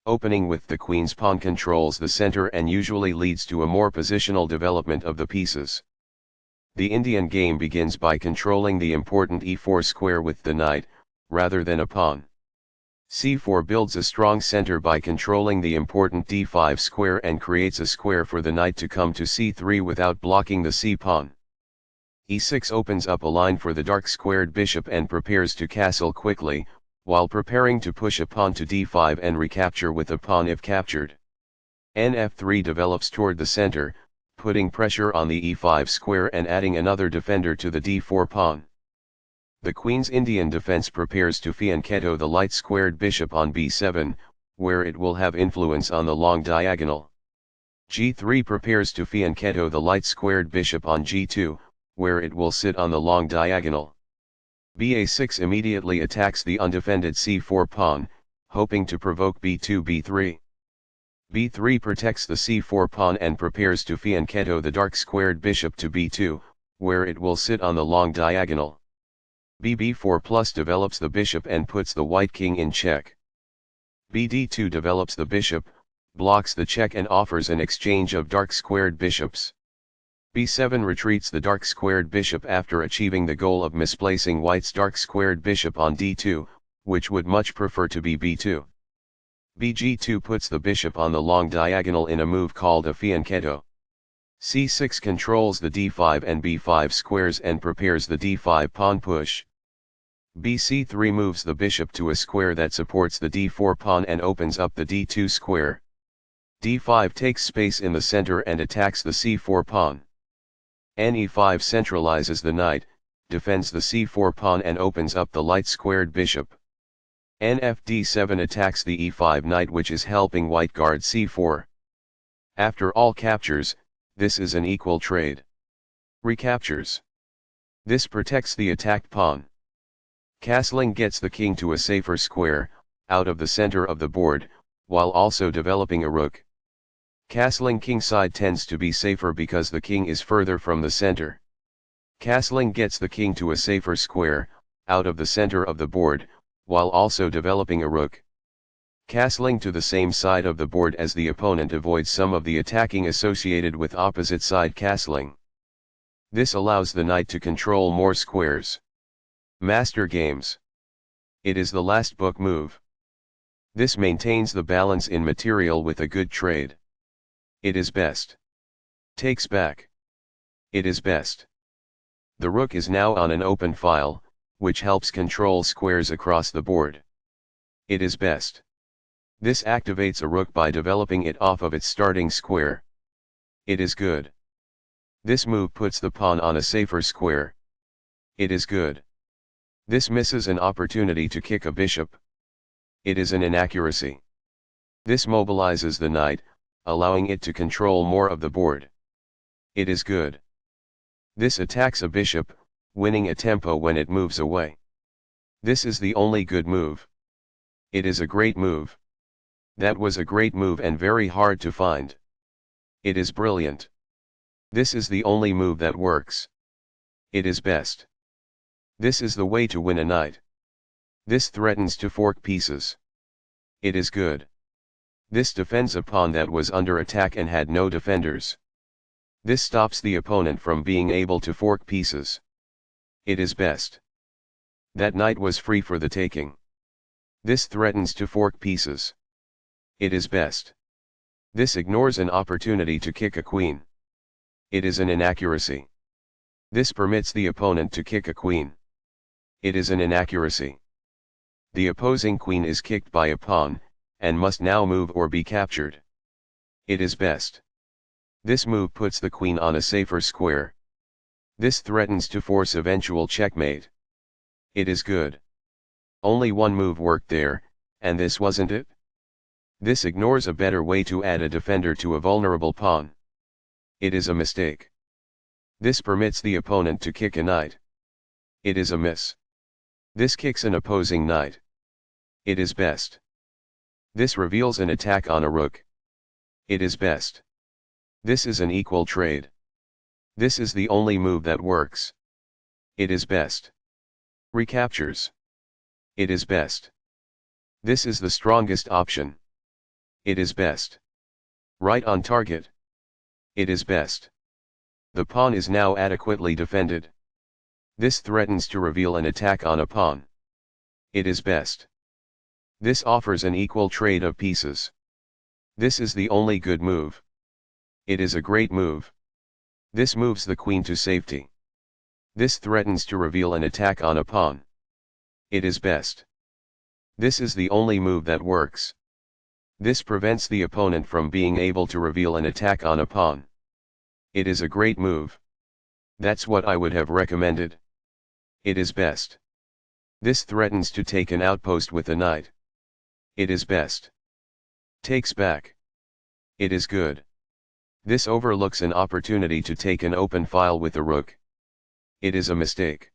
Opening with the queen's pawn controls the center and usually leads to a more positional development of the pieces. The Indian game begins by controlling the important e4 square with the knight, rather than a pawn. c4 builds a strong center by controlling the important d5 square and creates a square for the knight to come to c3 without blocking the c-pawn. e6 opens up a line for the dark squared bishop and prepares to castle quickly, while preparing to push a pawn to d5 and recapture with a pawn if captured. Nf3 develops toward the center, putting pressure on the e5 square and adding another defender to the d4 pawn. The queen's Indian defense prepares to fianchetto the light squared bishop on b7, where it will have influence on the long diagonal. g3 prepares to fianchetto the light squared bishop on g2, where it will sit on the long diagonal. ba6 immediately attacks the undefended c4 pawn, hoping to provoke b2 b3. b3 protects the c4 pawn and prepares to fianchetto the dark squared bishop to b2, where it will sit on the long diagonal. bb4 plus develops the bishop and puts the white king in check. bd2 develops the bishop, blocks the check and offers an exchange of dark squared bishops. b7 retreats the dark squared bishop after achieving the goal of misplacing white's dark squared bishop on d2, which would much prefer to be b2. bg2 puts the bishop on the long diagonal in a move called a fianchetto. c6 controls the d5 and b5 squares and prepares the d5 pawn push. bc3 moves the bishop to a square that supports the d4 pawn and opens up the d2 square. d5 takes space in the center and attacks the c4 pawn. ne5 centralizes the knight, defends the c4 pawn and opens up the light squared bishop. nfd7 attacks the e5 knight, which is helping white guard c4. After all captures, this is an equal trade. Recaptures. This protects the attacked pawn. Castling gets the king to a safer square, out of the center of the board, while also developing a rook. Castling kingside tends to be safer because the king is further from the center. Castling gets the king to a safer square, out of the center of the board, while also developing a rook. Castling to the same side of the board as the opponent avoids some of the attacking associated with opposite side castling. This allows the knight to control more squares. Master games. It is the last book move. This maintains the balance in material with a good trade. It is best. Takes back. It is best. The rook is now on an open file, which helps control squares across the board. It is best. This activates a rook by developing it off of its starting square. It is good. This move puts the pawn on a safer square. It is good. This misses an opportunity to kick a bishop. It is an inaccuracy. This mobilizes the knight, allowing it to control more of the board. It is good. This attacks a bishop, winning a tempo when it moves away. This is the only good move. It is a great move. That was a great move and very hard to find. It is brilliant. This is the only move that works. It is best. This is the way to win a knight. This threatens to fork pieces. It is good. This defends a pawn that was under attack and had no defenders. This stops the opponent from being able to fork pieces. It is best. That knight was free for the taking. This threatens to fork pieces. It is best. This ignores an opportunity to kick a queen. It is an inaccuracy. This permits the opponent to kick a queen. It is an inaccuracy. The opposing queen is kicked by a pawn, and must now move or be captured. It is best. This move puts the queen on a safer square. This threatens to force eventual checkmate. It is good. Only one move worked there, and this wasn't it? This ignores a better way to add a defender to a vulnerable pawn. It is a mistake. This permits the opponent to kick a knight. It is a miss. This kicks an opposing knight. It is best. This reveals an attack on a rook. It is best. This is an equal trade. This is the only move that works. It is best. Recaptures. It is best. This is the strongest option. It is best. Right on target. It is best. The pawn is now adequately defended. This threatens to reveal an attack on a pawn. It is best. This offers an equal trade of pieces. This is the only good move. It is a great move. This moves the queen to safety. This threatens to reveal an attack on a pawn. It is best. This is the only move that works. This prevents the opponent from being able to reveal an attack on a pawn. It is a great move. That's what I would have recommended. It is best. This threatens to take an outpost with a knight. It is best. Takes back. It is good. This overlooks an opportunity to take an open file with the rook. It is a mistake.